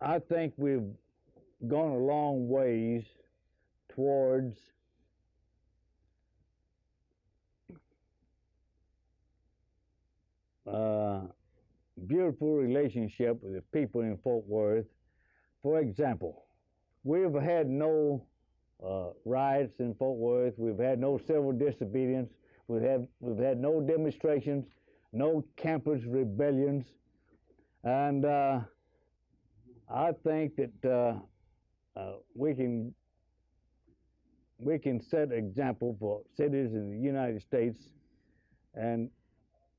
I think we've gone a long ways towards beautiful relationship with the people in Fort Worth. For example, we've had no riots in Fort Worth. We've had no civil disobedience. We've had no demonstrations, no campus rebellions, and I think that we can set an example for cities in the United States, and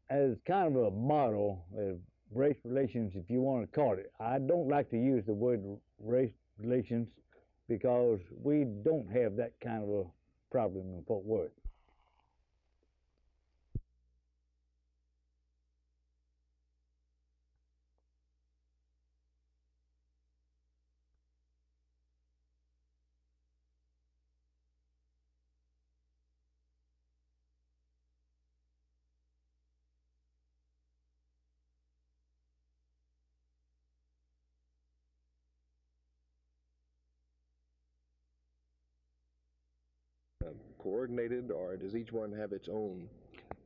as kind of a model of race relations, if you want to call it. I don't like to use the word race relations because we don't have that kind of a problem in Fort Worth. Coordinated, or does each one have its own?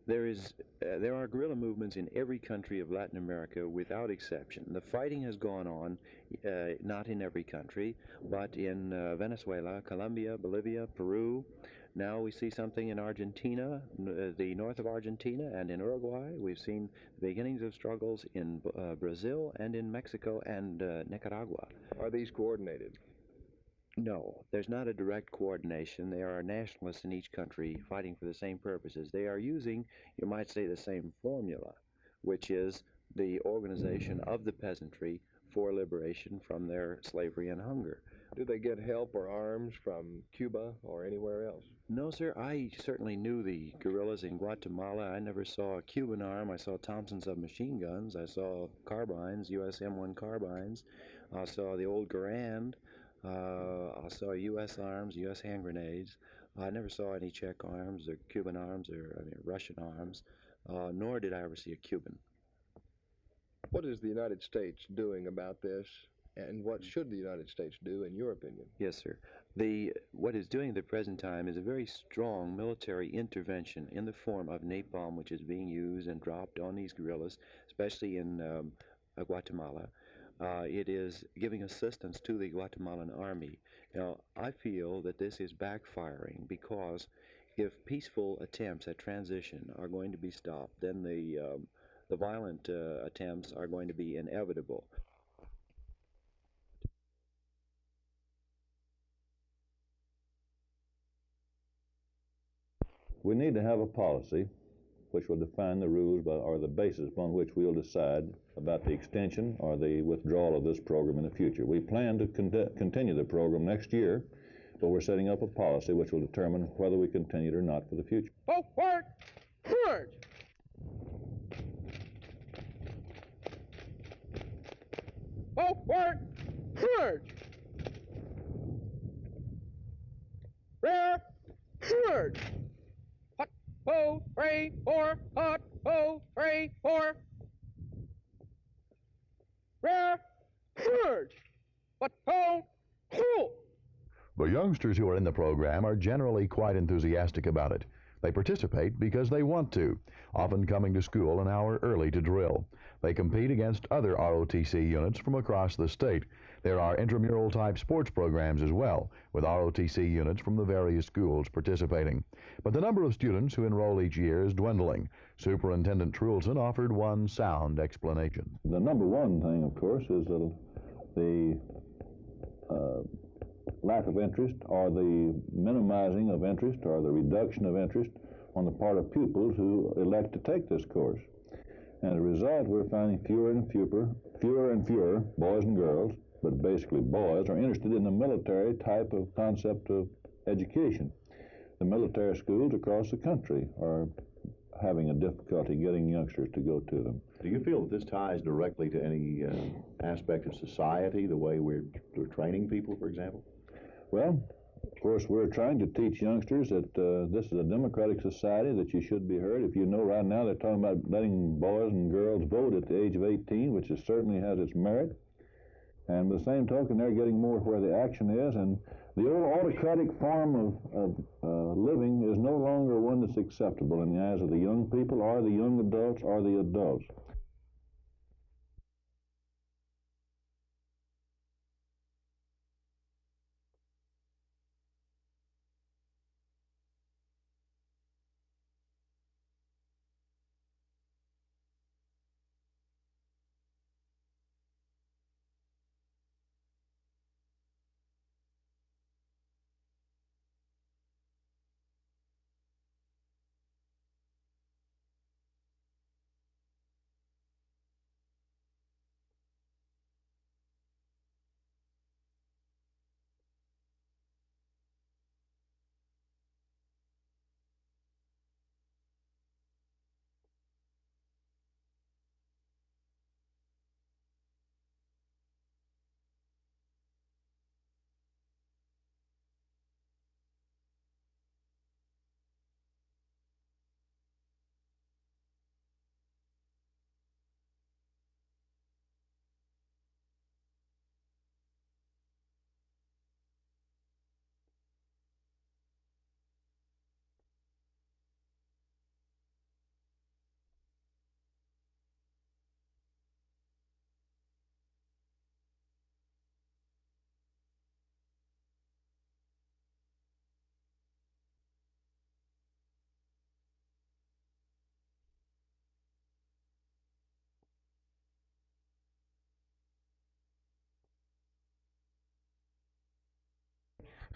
There are guerrilla movements in every country of Latin America without exception. The fighting has gone on, not in every country, but in Venezuela, Colombia, Bolivia, Peru. Now we see something in Argentina, the north of Argentina, and in Uruguay. We've seen the beginnings of struggles in Brazil and in Mexico and Nicaragua. Are these coordinated? No, there's not a direct coordination. There are nationalists in each country fighting for the same purposes. They are using, you might say, the same formula, which is the organization of the peasantry for liberation from their slavery and hunger. Do they get help or arms from Cuba or anywhere else? No, sir. I certainly knew the guerrillas in Guatemala. I never saw a Cuban arm. I saw Thompson submachine guns. I saw carbines, US M1 carbines. I saw the old Garand. I saw U.S. arms, U.S. hand grenades. I never saw any Czech arms or Cuban arms or Russian arms, nor did I ever see a Cuban. What is the United States doing about this, and what should the United States do, in your opinion? Yes, sir. What it's doing at the present time is a very strong military intervention in the form of napalm, which is being used and dropped on these guerrillas, especially in Guatemala. It is giving assistance to the Guatemalan army. Now, I feel that this is backfiring because if peaceful attempts at transition are going to be stopped, then the violent attempts are going to be inevitable. We need to have a policy which will define the rules or the basis upon which we'll decide about the extension or the withdrawal of this program in the future. We plan to continue the program next year, but we're setting up a policy which will determine whether we continue it or not for the future. Forward! Forward! Forward! Forward! Rear! Forward! Hot, ho, 3, 4, hot, ho, 3, 4. Rear! Forward! Hot, ho, ho. The youngsters who are in the program are generally quite enthusiastic about it. They participate because they want to, often coming to school an hour early to drill. They compete against other ROTC units from across the state. There are intramural-type sports programs as well, with ROTC units from the various schools participating. But the number of students who enroll each year is dwindling. Superintendent Trulson offered one sound explanation. The number one thing, of course, is the lack of interest, or the minimizing of interest, or the reduction of interest on the part of pupils who elect to take this course. And as a result, we're finding fewer and fewer boys and girls, but basically boys, are interested in the military type of concept of education. The military schools across the country are having a difficulty getting youngsters to go to them. Do you feel that this ties directly to any aspect of society, the way we're training people, for example? Well, of course, we're trying to teach youngsters that this is a democratic society, that you should be heard. If you know, right now they're talking about letting boys and girls vote at the age of 18, which certainly has its merit. And by the same token, they're getting more where the action is, and the old autocratic form of living is no longer one that's acceptable in the eyes of the young people or the young adults or the adults.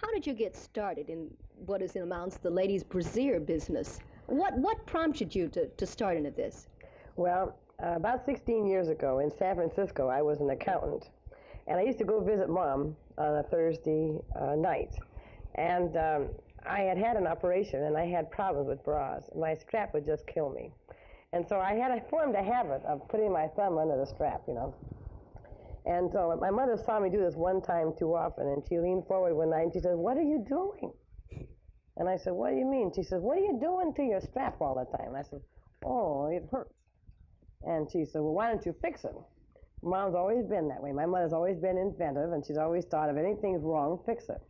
How did you get started in what is amounts to the ladies' brassiere business? What prompted you to start into this? Well, about 16 years ago in San Francisco, I was an accountant, and I used to go visit Mom on a Thursday night. And I had had an operation, and I had problems with bras. My strap would just kill me. And so I formed a habit of putting my thumb under the strap, you know. And so my mother saw me do this one time too often, and she leaned forward one night and she said, "What are you doing?" And I said, "What do you mean?" She said, "What are you doing to your strap all the time?" And I said, "Oh, it hurts." And she said, "Well, why don't you fix it?" Mom's always been that way. My mother's always been inventive, and she's always thought if anything's wrong, fix it.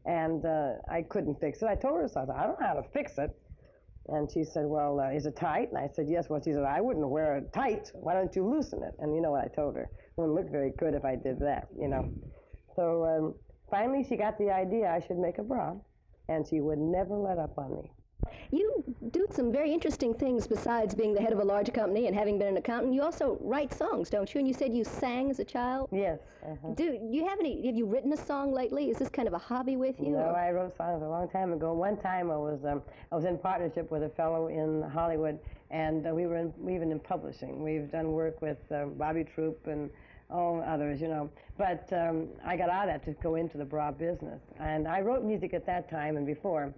And I couldn't fix it. I told her so. I said, "I don't know how to fix it." And she said, "Well, is it tight?" And I said, "Yes." Well, she said, "I wouldn't wear it tight. Why don't you loosen it?" And you know what I told her? It wouldn't look very good if I did that, you know. So finally she got the idea I should make a bra, and she would never let up on me. You do some very interesting things besides being the head of a large company and having been an accountant. You also write songs, don't you? And you said you sang as a child? Yes. Have you written a song lately? Is this kind of a hobby with you? No, I wrote songs a long time ago. One time I was in partnership with a fellow in Hollywood, and we were even in publishing. We've done work with Bobby Troop and others, you know. But I got out of that to go into the bra business. And I wrote music at that time and before.